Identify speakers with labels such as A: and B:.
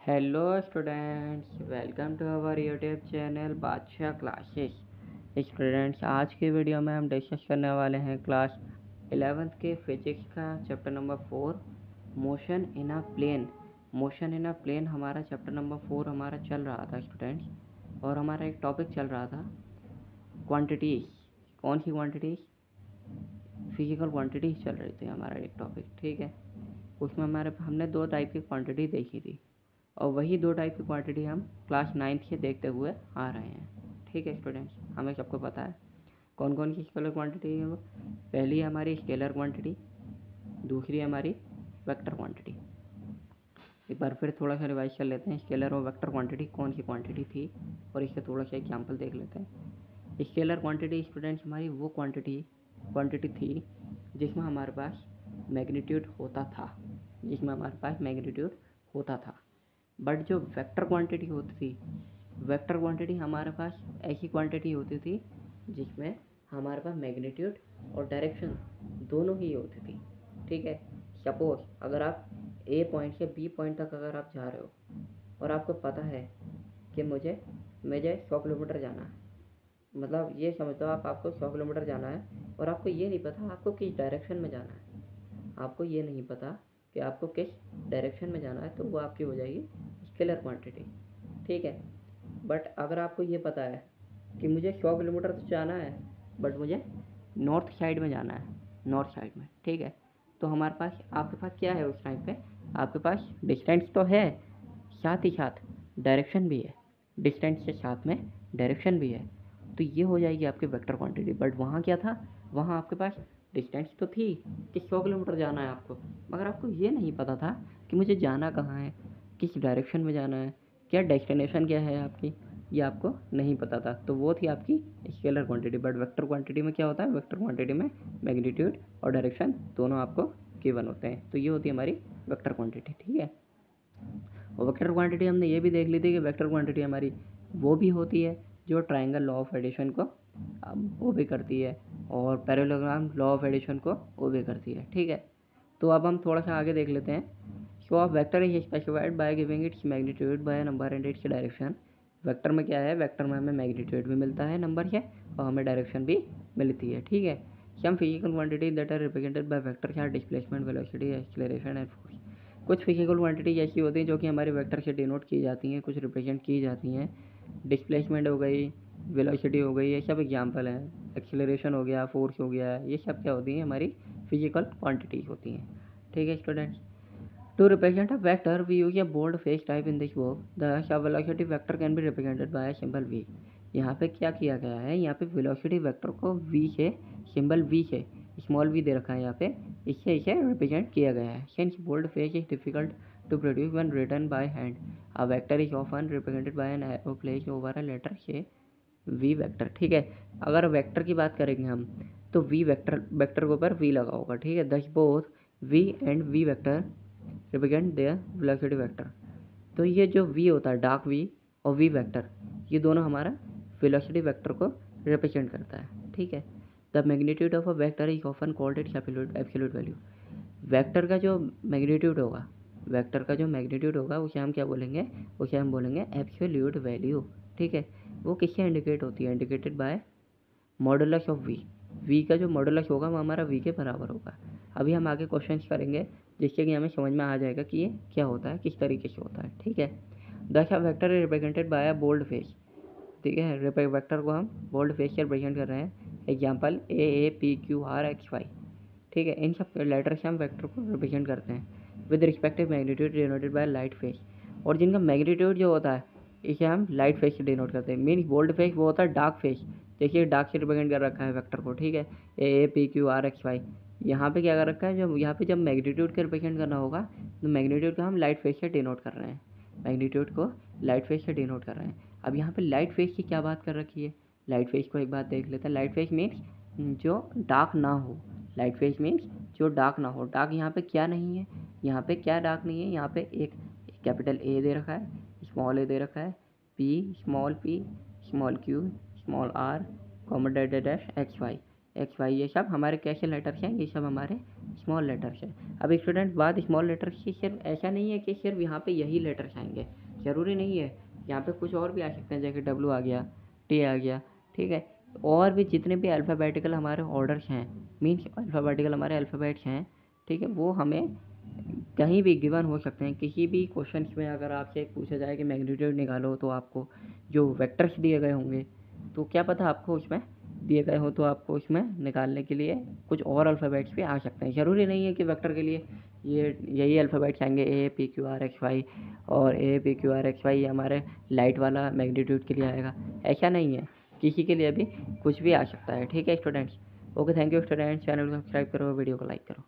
A: Hello students, welcome to our YouTube channel Badshah classes. Students, आज की video में हम डिस्कस करने वाले हैं क्लास 11th के फिजिक्स का chapter number 4 motion in a plane. Motion in a plane हमारा चैप्टर नंबर 4 हमारा चल रहा था स्टूडेंट्स, और हमारा एक टॉपिक चल रहा था क्वांटिटीज़। कौन सी क्वांटिटीज़? फिजिकल क्वांटिटीज़ चल रही थी हमारा एक टॉपिक, ठीक है। उसमें हमने दो टाइप की क्वांटिटी देखी थी, और वही दो टाइप की क्वांटिटी हम क्लास 9th से देखते हुए आ रहे हैं, ठीक है स्टूडेंट्स। हमें सबको पता है कौन कौन सी स्केलर क्वांटिटी है वो। पहली है हमारी स्केलर क्वांटिटी, दूसरी है हमारी वेक्टर क्वांटिटी। एक बार फिर थोड़ा सा रिवाइज कर लेते हैं, स्केलर और वेक्टर क्वांटिटी कौन सी क्वांटिटी थी, और इससे थोड़ा सा एग्जाम्पल देख लेते हैं। स्केलर क्वांटिटी स्टूडेंट्स हमारी वो क्वांटिटी थी जिसमें हमारे पास मैग्नीट्यूड होता था, बट जो वेक्टर क्वांटिटी होती थी, वेक्टर क्वांटिटी हमारे पास ऐसी क्वांटिटी होती थी जिसमें हमारे पास मैग्नीट्यूड और डायरेक्शन दोनों ही होती थी, ठीक है। सपोज अगर आप ए पॉइंट से बी पॉइंट तक अगर आप जा रहे हो, और आपको पता है कि मुझे मुझे 100 किलोमीटर जाना है, मतलब ये समझ लो आपको 100 किलोमीटर जाना है, और आपको ये नहीं पता आपको किस डायरेक्शन में जाना है, आपको ये नहीं पता कि आपको किस डायरेक्शन में जाना है, तो वो आपकी हो जाएगी स्केलर क्वांटिटी, ठीक है। बट अगर आपको ये पता है कि मुझे 100 किलोमीटर तो जाना है, बट मुझे नॉर्थ साइड में जाना है, नॉर्थ साइड में, ठीक है। तो हमारे पास आपके पास क्या है उस टाइम पे? आपके पास डिस्टेंस तो है, साथ ही साथ डायरेक्शन भी है, डिस्टेंस के साथ में डायरेक्शन भी है, तो ये हो जाएगी आपकी वेक्टर क्वांटिटी। बट वहाँ क्या था? वहाँ आपके पास डिस्टेंस तो थी कि 100 किलोमीटर जाना है आपको, मगर आपको ये नहीं पता था कि मुझे जाना कहाँ है, किस डायरेक्शन में जाना है, क्या डेस्टिनेशन क्या है आपकी, ये आपको नहीं पता था। तो वो थी आपकी scalar quantity. But vector quantity में क्या होता है? वेक्टर क्वांटिटी में मैग्नीट्यूड और डायरेक्शन दोनों आपको गिवन होते हैं, तो ये होती है हमारी वेक्टर क्वांटिटी, ठीक है। और वेक्टर क्वांटिटी हमने ये भी देख ली थी कि वेक्टर क्वांटिटी हमारी वो भी होती है जो ट्राइंगल लॉ ऑफ एडिशन को वो भी करती है, और पैरेललोग्राम लॉ ऑफ एडिशन को वो भी करती है, ठीक है। तो अब हम थोड़ा सा आगे देख लेते हैं। सो of vector is specified by giving its magnitude by number and its direction. Vector में क्या है? वेक्टर में हमें मैग्नीट्यूड भी मिलता है नंबर से, और हमें डायरेक्शन भी मिलती है, ठीक है। Some physical quantity that are represented by vector are displacement, velocity, acceleration and force. कुछ फिजिकल क्वांटिटी ऐसी होती हैं जो कि हमारे वेक्टर से डिनोट की जाती हैं, कुछ रिप्रेजेंट की जाती हैं। डिस्प्लेसमेंट हो गई, वेलोसिटी हो गई, ये सब एग्जांपल हैं। एक्सीलरेशन हो गया, फोर्स हो गया, ये सब क्या होती हैं? हमारी फिजिकल क्वांटिटीज होती हैं, ठीक है students. To represent a vector, we use a bold face type in this book. The velocity vector can be represented by a symbol v. यहाँ पे क्या किया गया है? यहाँ पे वेलोसिटी वेक्टर को v से, सिंबल v से, स्मॉल v दे रखा है यहाँ पे, इससे इसे रिप्रेजेंट किया गया है। Since bold face is difficult to produce when written by hand, a vector is often represented by an arrow placed over a letter say v vector, ठीक है। अगर वेक्टर की बात करेंगे हम, तो v वेक्टर के ऊपर v लगा होगा, ठीक है। Thus both v and v vector represent there velocity vector. तो ये जो v होता है, डार्क v, और v वेक्टर, ये दोनों हमारा वेलोसिटी वेक्टर को रिप्रेजेंट करता है, ठीक है। The magnitude of a vector is often called its absolute value. Vector का जो मैग्नीट्यूड होगा, उसे हम क्या बोलेंगे? उसे हम बोलेंगे एब्सोल्यूट वैल्यू, ठीक है। वो किससे इंडिकेट होती है? Indicated by modulus of V का जो मॉडुलस होगा वो हमारा वी के बराबर होगा। अभी हम आगे क्वेश्चंस करेंगे जिससे कि हमें समझ में आ जाएगा कि ये क्या होता है, किस तरीके से होता है, ठीक है। The vector is represented by a bold face, ठीक है। वेक्टर को हम बोल्ड फेस से रिप्रेजेंट कर रहे हैं। Example A P Q R X Y, ठीक है। इन सब लेटर से हम वेक्टर को रिप्रेजेंट करते हैं with respective magnitude denoted by light face. और जिनका मैग्नीट्यूड जो होता है इसे हम लाइट फेस से डिनोट करते हैं। मीन्स बोल्ड फेस वो होता है डार्क फेस, देखिए डार्क से रिप्रेजेंट कर रखा है वेक्टर को, ठीक है। A P Q R X Y, यहाँ पे क्या कर रखा है? जब यहाँ पे जब मैग्नीट्यूड का रिप्रेजेंट करना होगा तो मैग्नीट्यूड को हम लाइट फेस से डिनोट कर रहे हैं, मैग्नीट्यूड को लाइट फेस से डिनोट कर रहे हैं। अब यहाँ पे लाइट फेस की क्या बात कर रखी है? लाइट फेस को एक बात देख लेते हैं। लाइट फेस मीन्स जो डार्क ना हो, लाइट फेस मीन्स जो डार्क ना हो। डार्क यहाँ पे क्या नहीं है? यहाँ पे क्या डार्क नहीं है? यहाँ पे एक कैपिटल ए दे रखा है, स्मॉल ए दे रखा है, P, small Q, small R, comma dash X Y, ये सब हमारे कैसे लेटर्स हैं? ये सब हमारे स्मॉल लेटर्स है। अब स्टूडेंट बात स्मॉल लेटर्स की, सिर्फ ऐसा नहीं है कि सिर्फ यहाँ पे यही लेटर्स आएंगे, ज़रूरी नहीं है, यहाँ पे कुछ और भी आ सकते हैं, जैसे डब्ल्यू आ गया, टी आ गया, ठीक है। और भी जितने भी अल्फ़ाबेटिकल हमारे ऑर्डर्स हैं, मीन्स अल्फ़ाबेटिकल हमारे अल्फ़ाबेट्स हैं, ठीक है, वो हमें कहीं भी गिवन हो सकते हैं। किसी भी क्वेश्चन में अगर आपसे पूछा जाए कि मैग्नीट्यूड निकालो, तो आपको जो वेक्टर्स दिए गए होंगे, तो क्या पता आपको उसमें दिए गए हो, तो आपको उसमें निकालने के लिए कुछ और अल्फ़ाबेट्स भी आ सकते हैं। ज़रूरी नहीं है कि वेक्टर के लिए यही अल्फ़ाबेट्स आएंगे, A P Q R X Y, और A P Q R X Y हमारे लाइट वाला मैग्नीट्यूड के लिए आएगा, ऐसा नहीं है, किसी के लिए भी कुछ भी आ सकता है। ठीक है students, okay, thank you students, channel को सब्सक्राइब करो, वीडियो को लाइक करो।